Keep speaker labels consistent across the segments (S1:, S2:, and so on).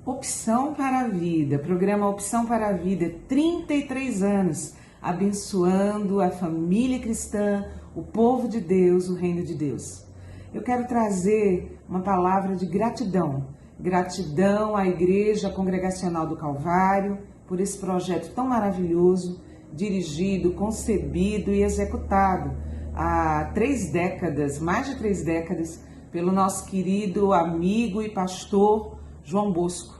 S1: Opção para a Vida, programa Opção para a Vida, 33 anos, abençoando a família cristã, o povo de Deus, o reino de Deus. Eu quero trazer uma palavra de gratidão. Gratidão à Igreja Congregacional do Calvário por esse projeto tão maravilhoso, dirigido, concebido e executado há 3 décadas, mais de 3 décadas, pelo nosso querido amigo e pastor João Bosco.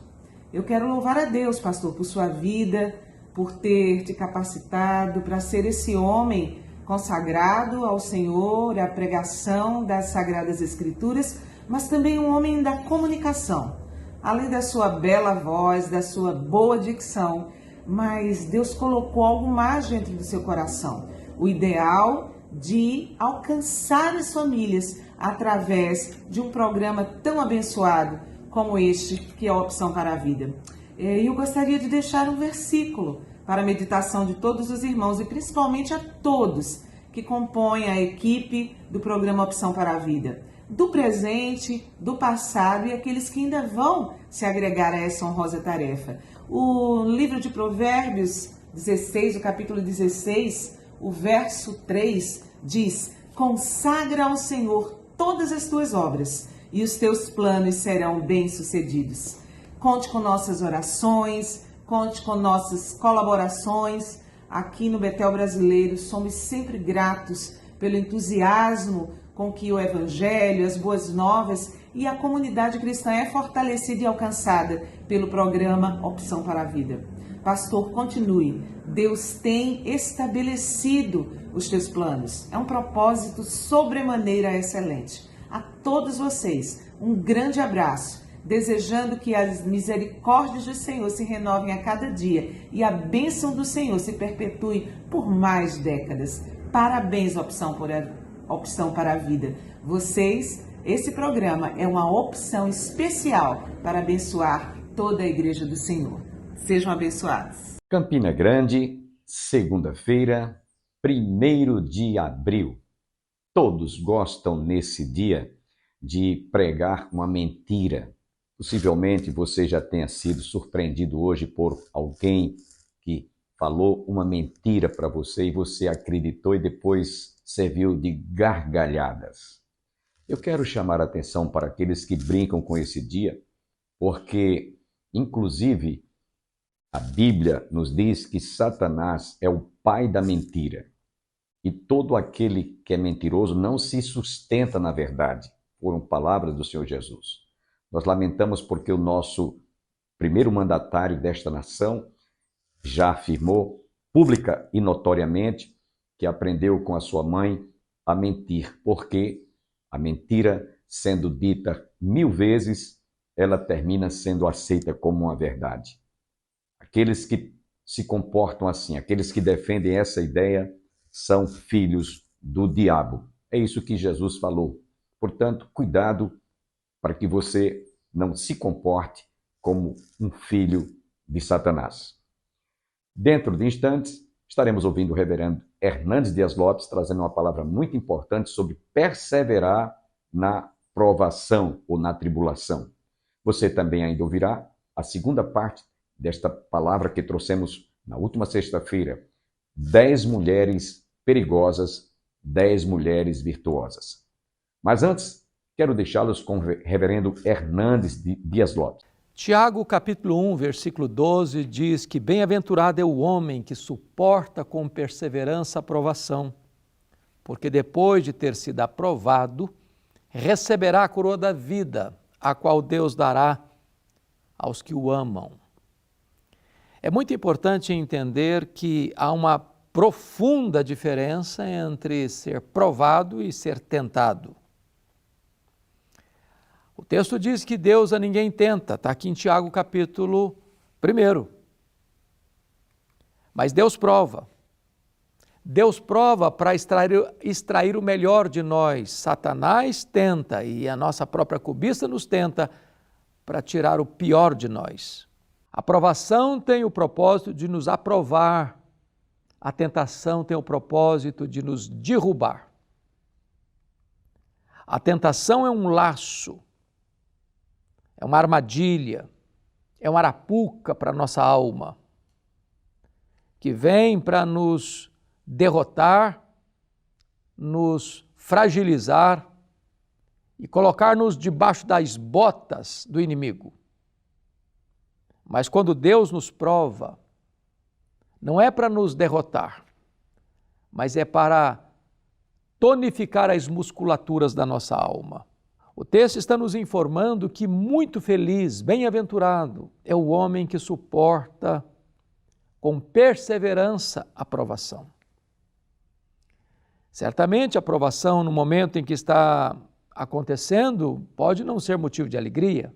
S1: Eu quero louvar a Deus, pastor, por sua vida, por ter te capacitado para ser esse homem consagrado ao Senhor, à pregação das Sagradas Escrituras, mas também um homem da comunicação. Além da sua bela voz, da sua boa dicção, mas Deus colocou algo mais dentro do seu coração. O ideal de alcançar as famílias através de um programa tão abençoado como este, que é a Opção para a Vida. E eu gostaria de deixar um versículo para a meditação de todos os irmãos e principalmente a todos que compõem a equipe do programa Opção para a Vida, do presente, do passado e aqueles que ainda vão se agregar a essa honrosa tarefa. O livro de Provérbios 16, o capítulo 16, o verso 3 diz: consagra ao Senhor todas as tuas obras e os teus planos serão bem-sucedidos. Conte com nossas orações, conte com nossas colaborações. Aqui no Betel Brasileiro somos sempre gratos pelo entusiasmo com que o Evangelho, as boas novas e a comunidade cristã é fortalecida e alcançada pelo programa Opção para a Vida. Pastor, continue. Deus tem estabelecido os teus planos. É um propósito sobremaneira excelente. A todos vocês, um grande abraço, desejando que as misericórdias do Senhor se renovem a cada dia e a bênção do Senhor se perpetue por mais décadas. Parabéns, Opção para a Vida. Vocês, esse programa é uma opção especial para abençoar toda a Igreja do Senhor. Sejam abençoados.
S2: Campina Grande, segunda-feira, 1º de abril. Todos gostam nesse dia de pregar uma mentira. Possivelmente você já tenha sido surpreendido hoje por alguém que falou uma mentira para você e você acreditou e depois serviu de gargalhadas. Eu quero chamar a atenção para aqueles que brincam com esse dia, porque, inclusive, a Bíblia nos diz que Satanás é o pai da mentira. E todo aquele que é mentiroso não se sustenta na verdade. Foram palavras do Senhor Jesus. Nós lamentamos porque o nosso primeiro mandatário desta nação já afirmou pública e notoriamente que aprendeu com a sua mãe a mentir, porque a mentira, sendo dita 1000 vezes, ela termina sendo aceita como uma verdade. Aqueles que se comportam assim, aqueles que defendem essa ideia, são filhos do diabo. É isso que Jesus falou. Portanto, cuidado para que você não se comporte como um filho de Satanás. Dentro de instantes, estaremos ouvindo o reverendo Hernandes Dias Lopes trazendo uma palavra muito importante sobre perseverar na provação ou na tribulação. Você também ainda ouvirá a segunda parte desta palavra que trouxemos na última sexta-feira. 10 mulheres perigosas, 10 mulheres virtuosas. Mas antes, quero deixá-los com o reverendo Hernandes Dias Lopes.
S3: Tiago, capítulo 1, versículo 12, diz que bem-aventurado é o homem que suporta com perseverança a provação, porque depois de ter sido aprovado, receberá a coroa da vida, a qual Deus dará aos que o amam. É muito importante entender que há uma profunda diferença entre ser provado e ser tentado. O texto diz que Deus a ninguém tenta, está aqui em Tiago capítulo 1. Mas Deus prova. Deus prova para extrair o melhor de nós. Satanás tenta e a nossa própria cobiça nos tenta para tirar o pior de nós. A provação tem o propósito de nos aprovar. A tentação tem o propósito de nos derrubar. A tentação é um laço, é uma armadilha, é uma arapuca para a nossa alma, que vem para nos derrotar, nos fragilizar e colocar-nos debaixo das botas do inimigo. Mas quando Deus nos prova, não é para nos derrotar, mas é para tonificar as musculaturas da nossa alma. O texto está nos informando que muito feliz, bem-aventurado é o homem que suporta com perseverança a provação. Certamente a provação no momento em que está acontecendo pode não ser motivo de alegria,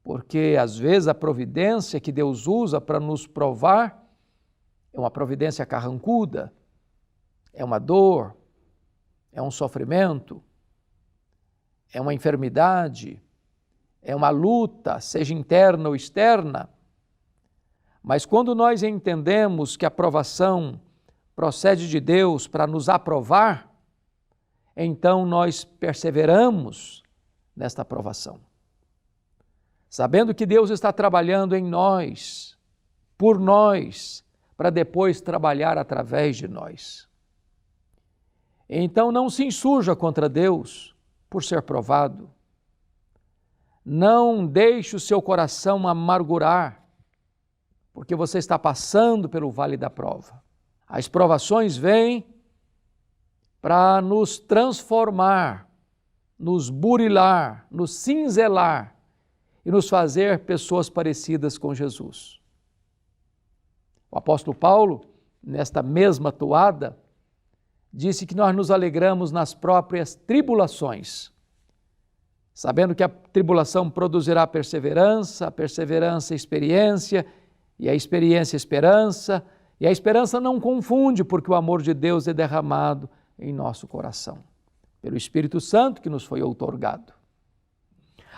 S3: porque às vezes a providência que Deus usa para nos provar é uma providência carrancuda, é uma dor, é um sofrimento, é uma enfermidade, é uma luta, seja interna ou externa. Mas quando nós entendemos que a provação procede de Deus para nos aprovar, então nós perseveramos nesta provação, sabendo que Deus está trabalhando em nós, por nós, para depois trabalhar através de nós. Então não se insurja contra Deus por ser provado. Não deixe o seu coração amargurar, porque você está passando pelo vale da prova. As provações vêm para nos transformar, nos burilar, nos cinzelar e nos fazer pessoas parecidas com Jesus. O apóstolo Paulo, nesta mesma toada, disse que nós nos alegramos nas próprias tribulações, sabendo que a tribulação produzirá perseverança, a perseverança experiência, e a experiência esperança, e a esperança não confunde, porque o amor de Deus é derramado em nosso coração, pelo Espírito Santo que nos foi outorgado.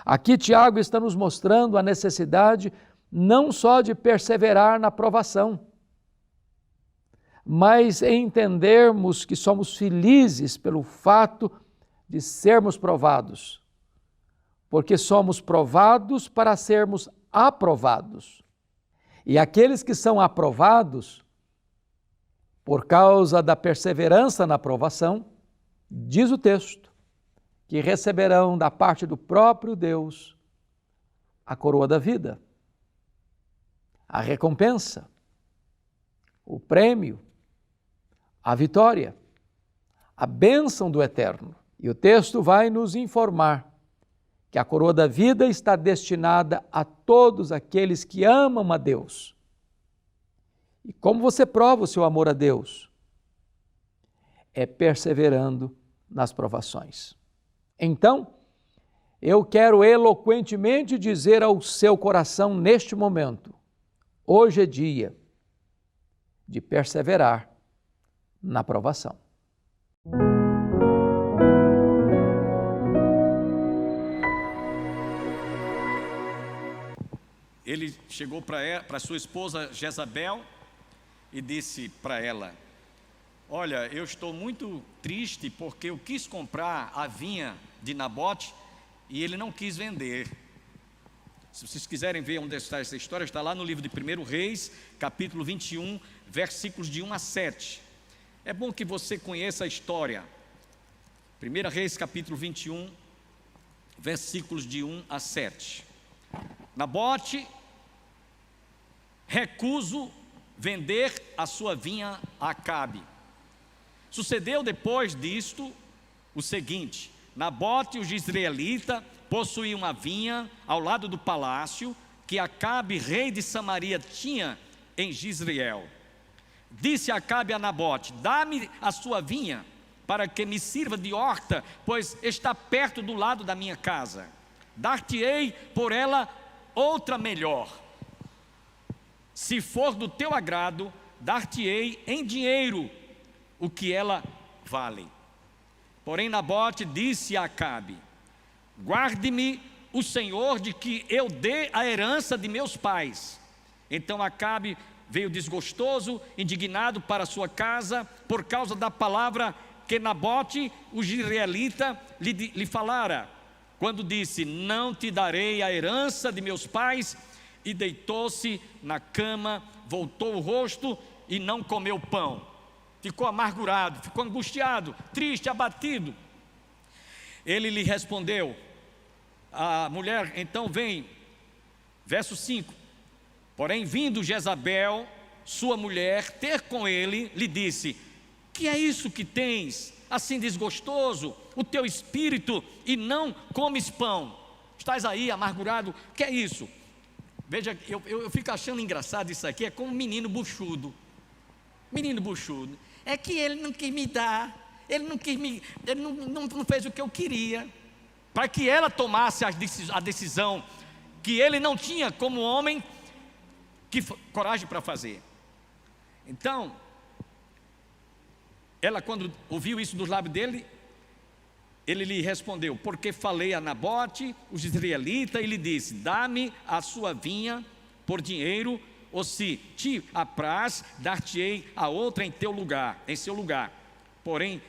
S3: Aqui Tiago está nos mostrando a necessidade não só de perseverar na provação, mas entendermos que somos felizes pelo fato de sermos provados, porque somos provados para sermos aprovados. E aqueles que são aprovados, por causa da perseverança na provação, diz o texto, que receberão da parte do próprio Deus a coroa da vida, a recompensa, o prêmio, a vitória, a bênção do eterno. E o texto vai nos informar que a coroa da vida está destinada a todos aqueles que amam a Deus. E como você prova o seu amor a Deus? É perseverando nas provações. Então, eu quero eloquentemente dizer ao seu coração neste momento, hoje é dia de perseverar na provação.
S4: Ele chegou para sua esposa Jezabel e disse para ela: olha, eu estou muito triste porque eu quis comprar a vinha de Nabote e ele não quis vender. Se vocês quiserem ver onde está essa história, está lá no livro de 1 Reis, capítulo 21, versículos de 1 a 7. É bom que você conheça a história. 1 Reis, capítulo 21, versículos de 1 a 7. Nabote recusa vender a sua vinha a Acabe. Sucedeu depois disto o seguinte: Nabote, o jezreelita, possuía uma vinha ao lado do palácio que Acabe, rei de Samaria, tinha em Jezreel. Disse Acabe a Nabote: dá-me a sua vinha para que me sirva de horta, pois está perto do lado da minha casa. Dar-te-ei por ela outra melhor. Se for do teu agrado, dar-te-ei em dinheiro o que ela vale. Porém Nabote disse a Acabe: guarde-me o Senhor de que eu dê a herança de meus pais. Então Acabe veio desgostoso, indignado para sua casa, por causa da palavra que Nabote, o jezreelita, lhe falara. quando disse: não te darei a herança de meus pais, e deitou-se na cama, voltou o rosto e não comeu pão. Ficou amargurado, ficou angustiado, triste, abatido. Ele lhe respondeu, a mulher então vem, verso 5: porém vindo Jezabel, sua mulher, ter com ele, lhe disse: que é isso que tens, assim desgostoso, o teu espírito, e não comes pão? Estás aí amargurado, que é isso? Veja, eu fico achando engraçado isso aqui, é como um menino buchudo. Menino buchudo, é que ele não quis me dar, ele não fez o que eu queria, para que ela tomasse a decisão que ele não tinha como homem coragem para fazer. Então, ela, quando ouviu isso dos lábios dele, ele lhe respondeu: porque falei a Nabote, os israelitas, e lhe disse: dá-me a sua vinha por dinheiro, ou se te apraz, dar-te-ei a outra em seu lugar. Porém,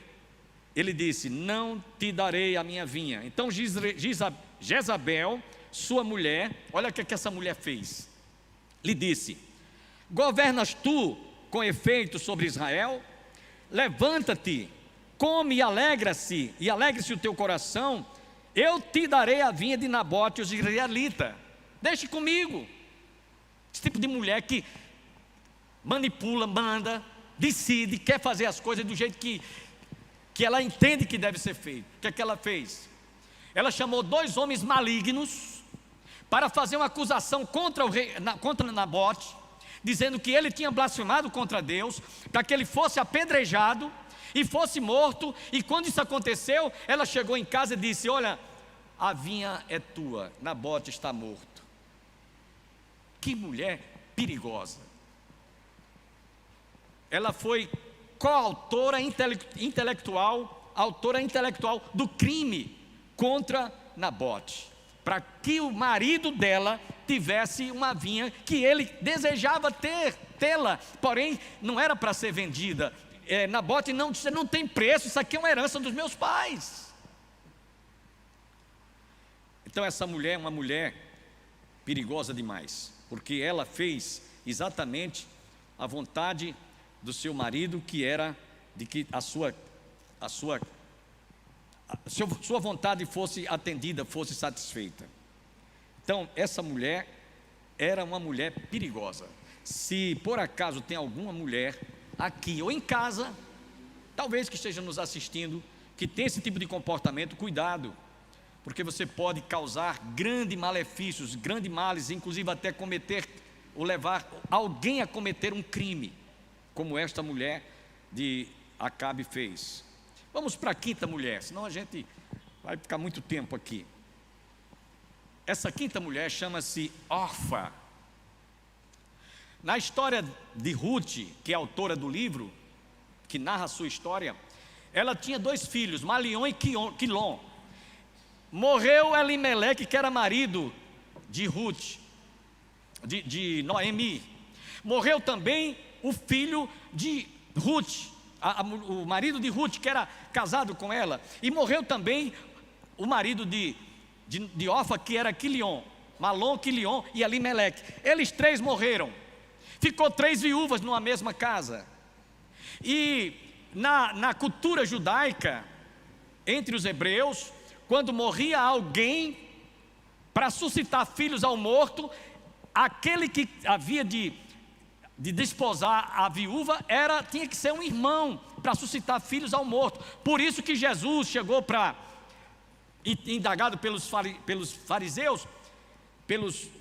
S4: ele disse: não te darei a minha vinha. Então Jezabel, sua mulher, olha o que essa mulher fez. Lhe disse: governas tu com efeito sobre Israel? Levanta-te, come e alegre-se o teu coração, eu te darei a vinha de Nabote, os israelitas. Deixe comigo. Esse tipo de mulher que manipula, manda, decide, quer fazer as coisas do jeito que ela entende que deve ser feito. O que é que ela fez? Ela chamou 2 homens malignos para fazer uma acusação contra Nabote, dizendo que ele tinha blasfemado contra Deus, para que ele fosse apedrejado e fosse morto. E quando isso aconteceu, ela chegou em casa e disse: olha, a vinha é tua, Nabote está morto. Que mulher perigosa. Ela foi coautora intelectual, autora intelectual do crime contra Nabote, para que o marido dela tivesse uma vinha que ele desejava tê-la, porém não era para ser vendida. Nabote não disse: não tem preço, isso aqui é uma herança dos meus pais. Então essa mulher é uma mulher perigosa demais, porque ela fez exatamente a vontade do seu marido, que era de que a sua vontade fosse atendida, fosse satisfeita. Então essa mulher era uma mulher perigosa. Se por acaso tem alguma mulher aqui ou em casa, talvez que esteja nos assistindo, que tem esse tipo de comportamento, cuidado, porque você pode causar grandes malefícios, grandes males, inclusive até cometer ou levar alguém a cometer um crime, como esta mulher de Acabe fez. Vamos para a quinta mulher, senão a gente vai ficar muito tempo aqui. Essa quinta mulher chama-se Orfa. Na história de Ruth, que é a autora do livro, que narra a sua história, ela tinha 2 filhos, Malion e Quilom. Morreu Elimeleque, que era marido de Ruth, de Noemi. Morreu também o filho de Ruth, o marido de Ruth, que era casado com ela. E morreu também o marido de Orfa, que era Quilion, Malom, Quilion e Elimeleque. Eles 3 morreram. Ficou 3 viúvas numa mesma casa. E na cultura judaica, entre os hebreus, quando morria alguém, para suscitar filhos ao morto, aquele que havia de desposar a viúva tinha que ser um irmão, para suscitar filhos ao morto. Por isso que Jesus chegou indagado pelos fariseus,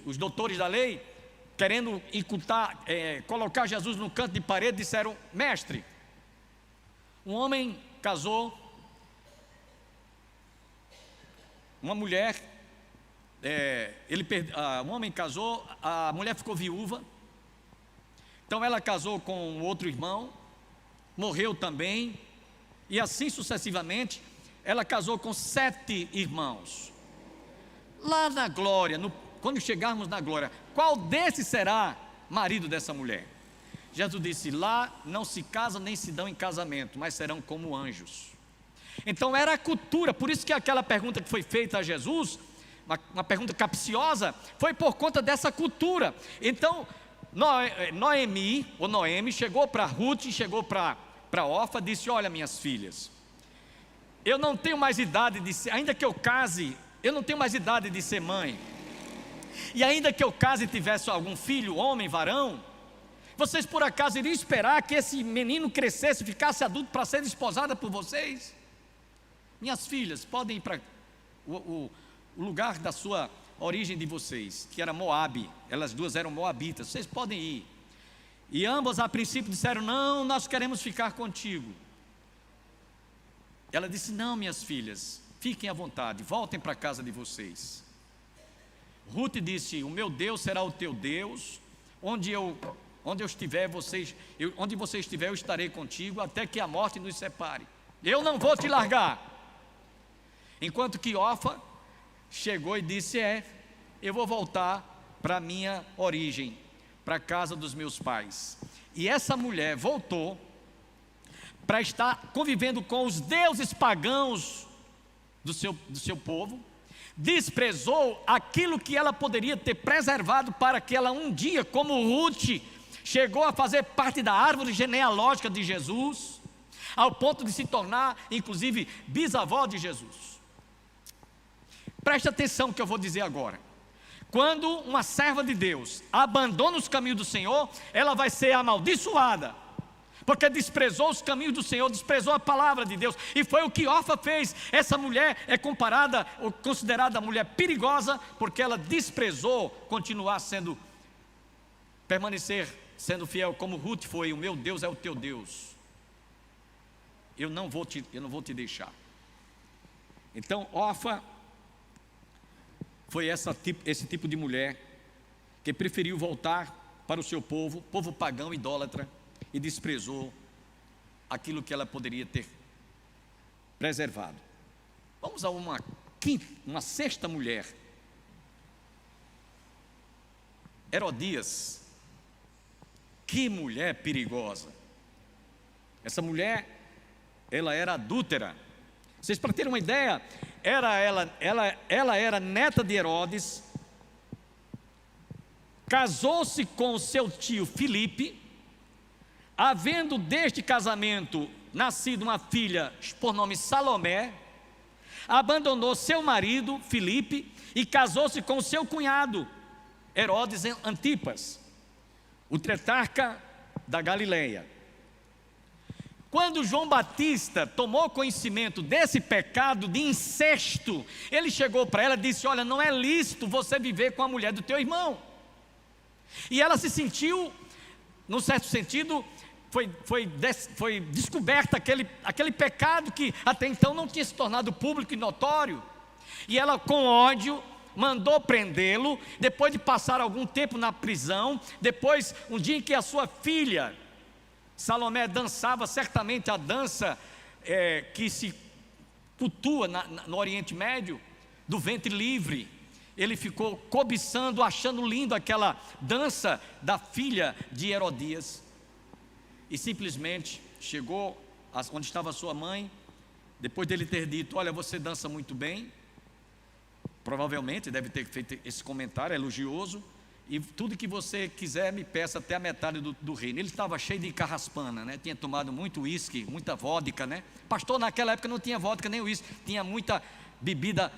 S4: os doutores da lei, querendo colocar Jesus no canto de parede, disseram: mestre, um homem casou, uma mulher, um homem casou, a mulher ficou viúva, então ela casou com outro irmão, morreu também, e assim sucessivamente. Ela casou com 7 irmãos. Lá na glória, quando chegarmos na glória, qual desses será marido dessa mulher? Jesus disse: lá não se casa nem se dão em casamento, mas serão como anjos. Então era a cultura, por isso que aquela pergunta que foi feita a Jesus, uma pergunta capciosa, foi por conta dessa cultura. Então Noemi chegou para Ruth, chegou para Orfa, disse: olha, minhas filhas, eu não tenho mais idade de ser, ainda que eu case, eu não tenho mais idade de ser mãe, e ainda que eu case e tivesse algum filho, homem, varão, vocês por acaso iriam esperar que esse menino crescesse, ficasse adulto para ser desposada por vocês? Minhas filhas, podem ir para o lugar da sua origem de vocês, que era Moabe, elas duas eram moabitas, vocês podem ir. E ambas a princípio disseram: não, nós queremos ficar contigo. Ela disse: não, minhas filhas, fiquem à vontade, voltem para a casa de vocês. Ruth disse: o meu Deus será o teu Deus, onde você estiver, eu estarei contigo, até que a morte nos separe. Eu não vou te largar. Enquanto que Orfa chegou e disse: eu vou voltar para a minha origem, para a casa dos meus pais. E essa mulher voltou para estar convivendo com os deuses pagãos do seu povo, desprezou aquilo que ela poderia ter preservado para que ela um dia, como Ruth, chegou a fazer parte da árvore genealógica de Jesus, ao ponto de se tornar, inclusive, bisavó de Jesus. Preste atenção no que eu vou dizer agora. Quando uma serva de Deus abandona os caminhos do Senhor, ela vai ser amaldiçoada, porque desprezou os caminhos do Senhor, desprezou a palavra de Deus, e foi o que Orfa fez. Essa mulher é comparada, ou considerada mulher perigosa, porque ela desprezou permanecer sendo fiel, como Ruth foi: o meu Deus é o teu Deus, eu não vou te deixar. Então Orfa foi esse tipo de mulher que preferiu voltar para o seu povo pagão, idólatra, e desprezou aquilo que ela poderia ter preservado. Vamos a uma sexta mulher, Herodias. Que mulher perigosa! Essa mulher, ela era adúltera. Vocês, para terem uma ideia, ela era neta de Herodes, casou-se com seu tio Filipe, havendo deste casamento nascido uma filha por nome Salomé, abandonou seu marido Filipe e casou-se com seu cunhado Herodes Antipas, o tetrarca da Galileia. Quando João Batista tomou conhecimento desse pecado de incesto, ele chegou para ela e disse: olha, não é lícito você viver com a mulher do teu irmão. E ela se sentiu, num certo sentido, foi descoberta aquele pecado que até então não tinha se tornado público e notório. E ela, com ódio, mandou prendê-lo. Depois de passar algum tempo na prisão, depois, um dia em que a sua filha Salomé dançava certamente a dança que se cultua no Oriente Médio, do ventre livre, ele ficou cobiçando, achando lindo aquela dança da filha de Herodias, e simplesmente chegou onde estava sua mãe, depois dele ter dito: olha, você dança muito bem, provavelmente deve ter feito esse comentário elogioso, e tudo que você quiser me peça, até a metade do reino. Ele estava cheio de carraspana, né? Tinha tomado muito uísque, muita vodka, né? Pastor, naquela época não tinha vodka nem uísque, tinha muita bebida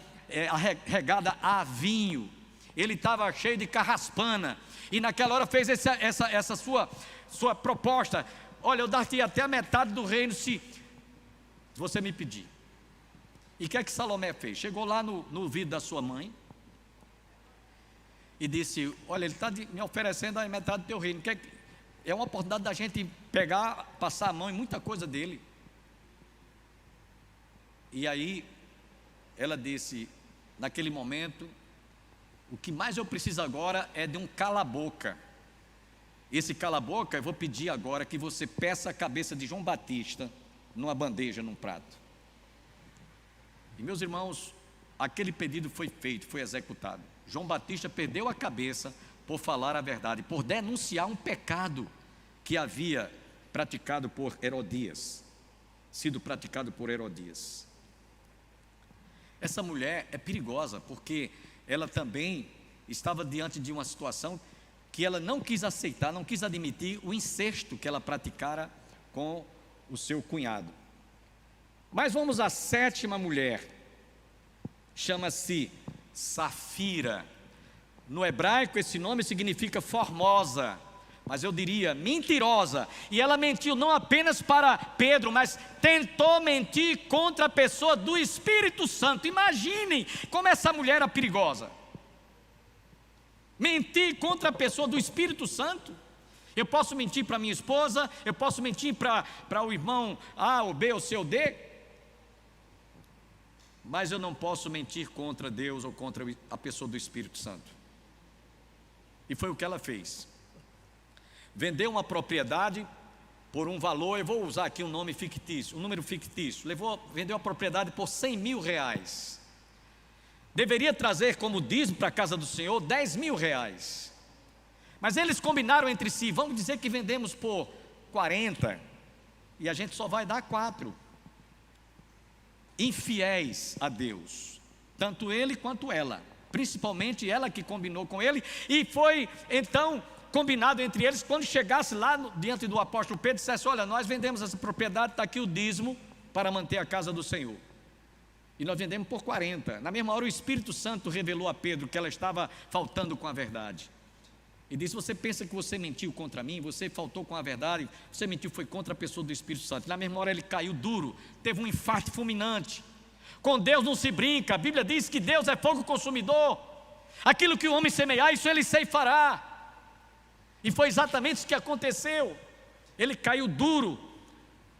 S4: regada a vinho. Ele estava cheio de carraspana, e naquela hora fez essa sua proposta: olha, eu dar-te até a metade do reino se você me pedir. E o que é que Salomé fez? Chegou lá no ouvido da sua mãe e disse: olha, ele está me oferecendo a metade do teu reino. É uma oportunidade da gente pegar, passar a mão em muita coisa dele. E aí ela disse, naquele momento: o que mais eu preciso agora é de um cala-boca. Esse cala-boca, eu vou pedir agora que você peça a cabeça de João Batista numa bandeja, num prato. E, meus irmãos, aquele pedido foi feito, foi executado. João Batista perdeu a cabeça por falar a verdade, por denunciar um pecado que havia praticado por Herodias, sido praticado por Herodias. Essa mulher é perigosa, porque ela também estava diante de uma situação que ela não quis aceitar, não quis admitir o incesto que ela praticara com o seu cunhado. Mas vamos à sétima mulher, chama-se Safira. No hebraico esse nome significa formosa, mas eu diria mentirosa. E ela mentiu não apenas para Pedro, mas tentou mentir contra a pessoa do Espírito Santo. Imaginem como essa mulher era perigosa. Mentir contra a pessoa do Espírito Santo. Eu posso mentir para minha esposa, eu posso mentir para o irmão A, ou B, ou C, ou D, mas eu não posso mentir contra Deus ou contra a pessoa do Espírito Santo. E foi o que ela fez. Vendeu uma propriedade por um valor, eu vou usar aqui um nome fictício, um número fictício, vendeu a propriedade por 100 mil reais. Deveria trazer como dízimo para a casa do Senhor 10 mil reais. Mas eles combinaram entre si, vamos dizer que vendemos por 40 e a gente só vai dar 4. Infiéis a Deus, tanto ele quanto ela, principalmente ela que combinou com ele, e foi então combinado entre eles, quando chegasse lá diante do apóstolo Pedro, dissesse: olha, nós vendemos essa propriedade, está aqui o dízimo para manter a casa do Senhor, e nós vendemos por 40. Na mesma hora o Espírito Santo revelou a Pedro que ela estava faltando com a verdade, e disse: você pensa que você mentiu contra mim, você faltou com a verdade, você mentiu, foi contra a pessoa do Espírito Santo. Na mesma hora ele caiu duro, teve um infarto fulminante. Com Deus não se brinca, a Bíblia diz que Deus é fogo consumidor, aquilo que o homem semear, isso ele ceifará. E foi exatamente isso que aconteceu. Ele caiu duro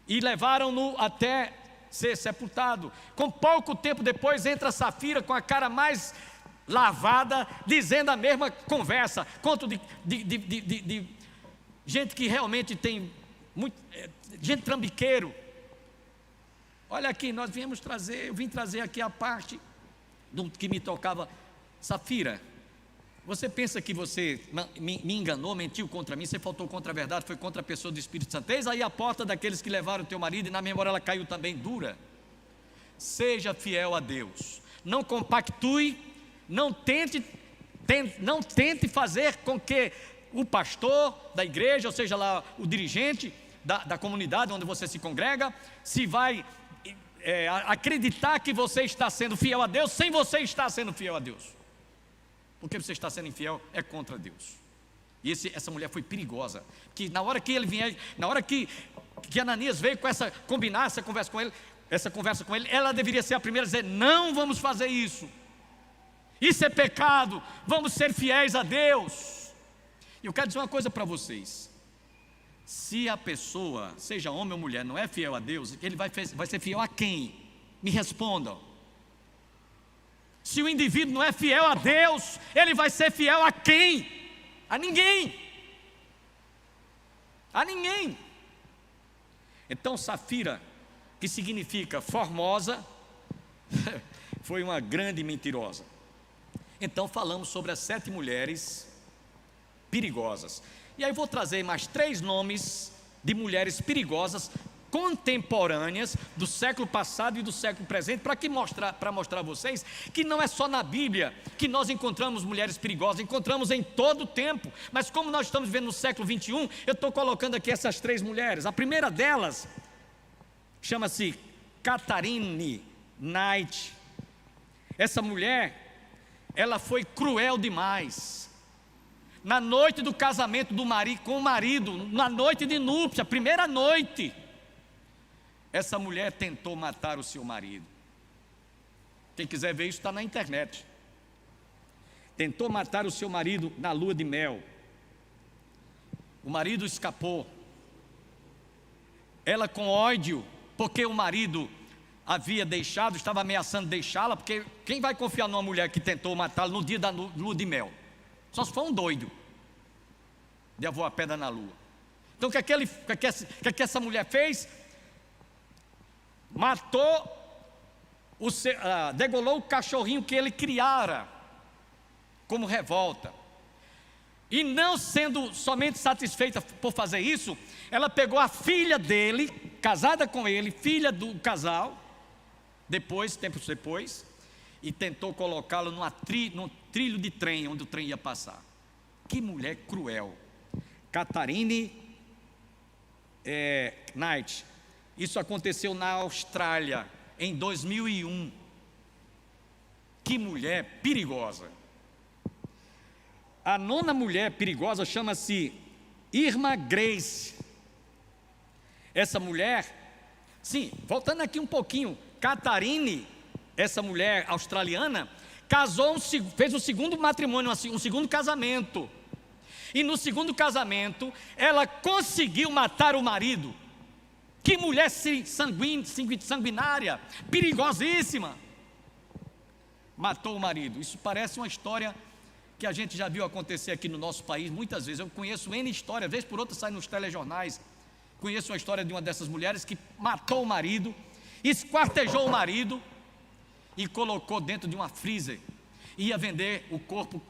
S4: e levaram-no até ser sepultado. Com pouco tempo depois entra Safira com a cara mais lavada, dizendo a mesma conversa. Conto de gente que realmente tem muito, gente trambiqueiro. Olha aqui, eu vim trazer aqui a parte do que me tocava. Safira, você pensa que você me enganou, mentiu contra mim, você faltou contra a verdade, foi contra a pessoa do Espírito Santo. Eis aí a porta daqueles que levaram o teu marido, e na memória ela caiu também dura. Seja fiel a Deus, não compactue, não tente fazer com que o pastor da igreja, ou seja lá o dirigente da comunidade onde você se congrega, se vai acreditar que você está sendo fiel a Deus, sem você estar sendo fiel a Deus. Porque você está sendo infiel é contra Deus. E essa mulher foi perigosa, que na hora que ele vinha, na hora que Ananias veio com essa conversa com ele, ela deveria ser a primeira a dizer: não vamos fazer isso, isso é pecado, vamos ser fiéis a Deus. E eu quero dizer uma coisa para vocês: se a pessoa, seja homem ou mulher, não é fiel a Deus, ele vai ser fiel a quem? Me respondam. Se o indivíduo não é fiel a Deus, ele vai ser fiel a quem? A ninguém. A ninguém. Então Safira, que significa formosa, foi uma grande mentirosa. Então falamos sobre as 7 mulheres perigosas. E aí vou trazer mais 3 nomes de mulheres perigosas contemporâneas do século passado e do século presente, para mostrar a vocês que não é só na Bíblia que nós encontramos mulheres perigosas, encontramos em todo o tempo, mas como nós estamos vendo no século 21, eu estou colocando aqui essas 3 mulheres. A primeira delas chama-se Catharine Knight. Essa mulher, ela foi cruel demais. Na noite do casamento com o marido, na noite de núpcia, primeira noite, essa mulher tentou matar o seu marido. Quem quiser ver isso está na internet. Tentou matar o seu marido na lua de mel. O marido escapou. Ela, com ódio, porque o marido havia deixado, estava ameaçando deixá-la, porque quem vai confiar numa mulher que tentou matá-lo no dia da lua de mel? Só se for um doido de avô a pedra na lua. Então o que essa mulher fez? Matou, degolou o cachorrinho que ele criara como revolta. E não sendo somente satisfeita por fazer isso, ela pegou a filha dele, casada com ele, filha do casal, tempos depois, e tentou colocá-lo num trilho de trem, onde o trem ia passar. Que mulher cruel. Catherine Knight. Isso aconteceu na Austrália, em 2001. Que mulher perigosa. A nona mulher perigosa chama-se Irma Grace. Essa mulher, sim, voltando aqui um pouquinho, Catherine, essa mulher australiana, fez um segundo matrimônio, um segundo casamento. E no segundo casamento, ela conseguiu matar o marido. Que mulher sanguinária, perigosíssima. Matou o marido. Isso parece uma história que a gente já viu acontecer aqui no nosso país muitas vezes. Eu conheço N histórias, vez por outra sai nos telejornais. Conheço a história de uma dessas mulheres que matou o marido, esquartejou o marido e colocou dentro de uma freezer. Ia vender o corpo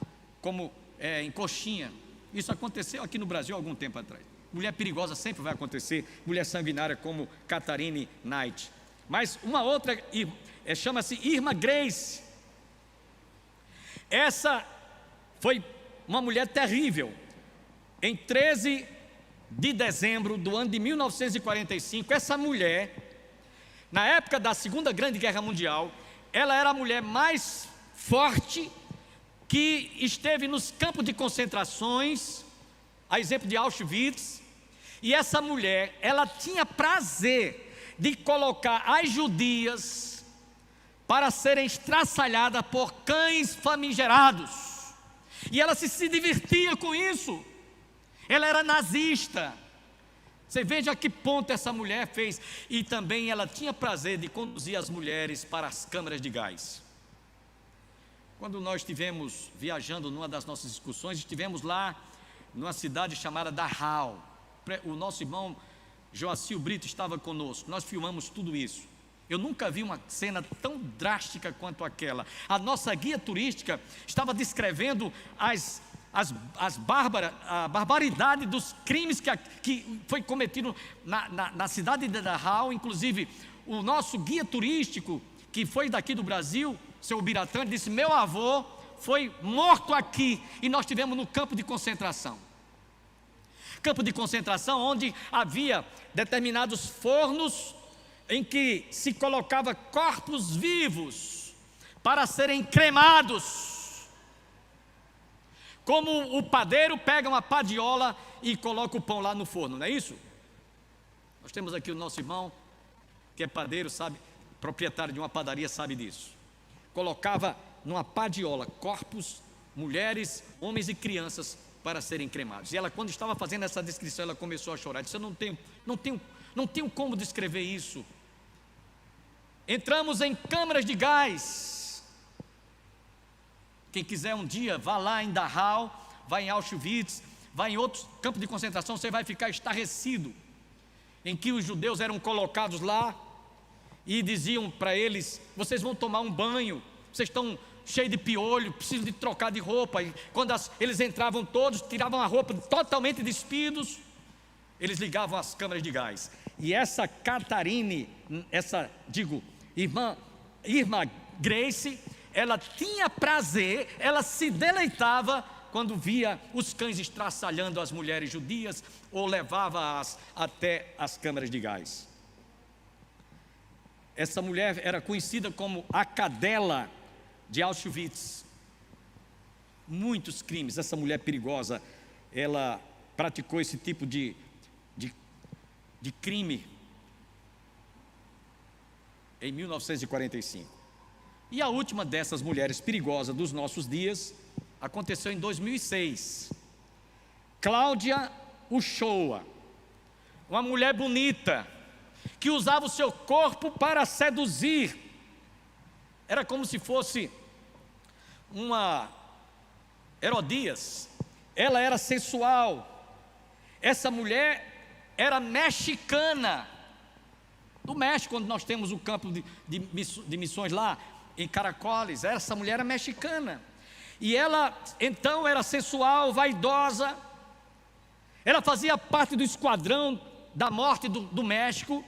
S4: como em coxinha. Isso aconteceu aqui no Brasil há algum tempo atrás. Mulher perigosa sempre vai acontecer, mulher sanguinária como Catherine Knight. Mas uma outra, chama-se Irma Grace. Essa foi uma mulher terrível. Em 13 de dezembro do ano de 1945, essa mulher, na época da Segunda Grande Guerra Mundial, ela era a mulher mais forte que esteve nos campos de concentrações, a exemplo de Auschwitz. E essa mulher, ela tinha prazer de colocar as judias para serem estraçalhadas por cães famigerados. E ela se divertia com isso. Ela era nazista. Você veja a que ponto essa mulher fez. E também ela tinha prazer de conduzir as mulheres para as câmaras de gás. Quando nós estivemos viajando numa das nossas excursões, estivemos lá numa cidade chamada Dachau. O nosso irmão Joacil Brito estava conosco. Nós filmamos tudo isso. Eu nunca vi uma cena tão drástica quanto aquela. A nossa guia turística estava descrevendo a barbaridade dos crimes que foi cometido na cidade de Dachau. Inclusive, o nosso guia turístico, que foi daqui do Brasil, seu Biratã, disse: meu avô foi morto aqui, e nós estivemos no campo de concentração. Campo de concentração onde havia determinados fornos em que se colocava corpos vivos para serem cremados. Como o padeiro pega uma padiola e coloca o pão lá no forno, não é isso? Nós temos aqui o nosso irmão, que é padeiro, sabe, proprietário de uma padaria, sabe disso. Colocava numa padiola corpos, mulheres, homens e crianças para serem cremados. E ela, quando estava fazendo essa descrição, ela começou a chorar. Disse: eu não tenho como descrever isso. Entramos em câmaras de gás. Quem quiser um dia, vá lá em Dachau, vá em Auschwitz, vá em outros campos de concentração, você vai ficar estarrecido. Em que os judeus eram colocados lá e diziam para eles: vocês vão tomar um banho, vocês estão cheio de piolho, precisam de trocar de roupa. E quando eles entravam todos, tiravam a roupa totalmente despidos, eles ligavam as câmaras de gás. E essa Catherine, Irma Grace, ela tinha prazer, ela se deleitava quando via os cães estraçalhando as mulheres judias ou levava-as até as câmaras de gás. Essa mulher era conhecida como a cadela de Auschwitz. Muitos crimes. Essa mulher perigosa, ela praticou esse tipo de crime em 1945. E a última dessas mulheres perigosas dos nossos dias aconteceu em 2006. Cláudia Uchoa, uma mulher bonita que usava o seu corpo para seduzir. Era como se fosse uma Herodias. Ela era sensual. Essa mulher era mexicana. Do México, onde nós temos o campo de missões lá, em Caracoles. Essa mulher era mexicana. E ela, então, era sensual, vaidosa. Ela fazia parte do esquadrão da morte do México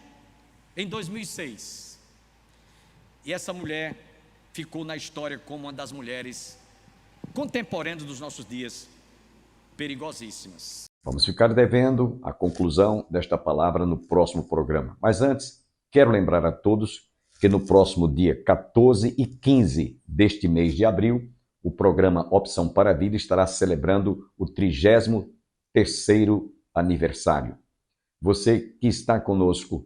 S4: em 2006. E essa mulher ficou na história como uma das mulheres contemporâneas dos nossos dias, perigosíssimas.
S2: Vamos ficar devendo a conclusão desta palavra no próximo programa. Mas antes, quero lembrar a todos que no próximo dia 14 e 15 deste mês de abril, o programa Opção para a Vida estará celebrando o 33º aniversário. Você que está conosco,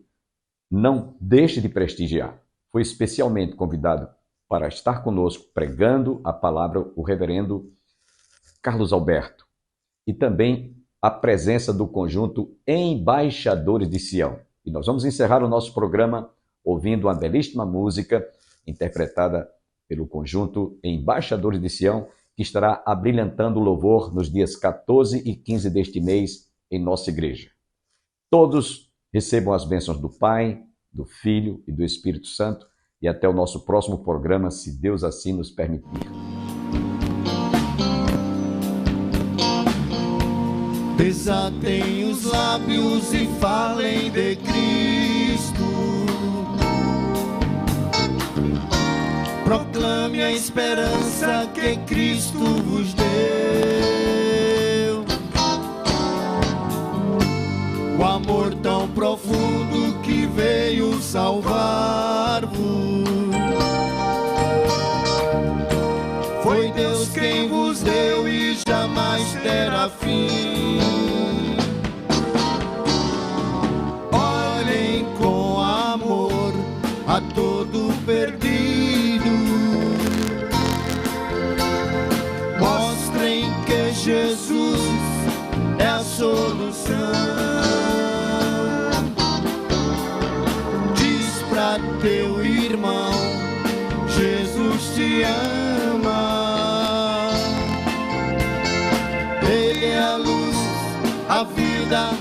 S2: não deixe de prestigiar. Foi especialmente convidado para estar conosco pregando a palavra o reverendo Carlos Alberto e também a presença do conjunto Embaixadores de Sião. E nós vamos encerrar o nosso programa ouvindo uma belíssima música interpretada pelo conjunto Embaixadores de Sião, que estará abrilhantando o louvor nos dias 14 e 15 deste mês em nossa igreja. Todos recebam as bênçãos do Pai, do Filho e do Espírito Santo e até o nosso próximo programa, se Deus assim nos permitir.
S5: Desatem os lábios e falem de Cristo. Proclame a esperança que Cristo vos deu. O amor tão profundo que veio salvar-vos. Foi Deus quem vos deu e jamais terá fim. Olhem com amor a todo perdido. Mostrem que Jesus é a solução. Diz pra teu irmão, Jesus te ama. Ele é a luz, a vida,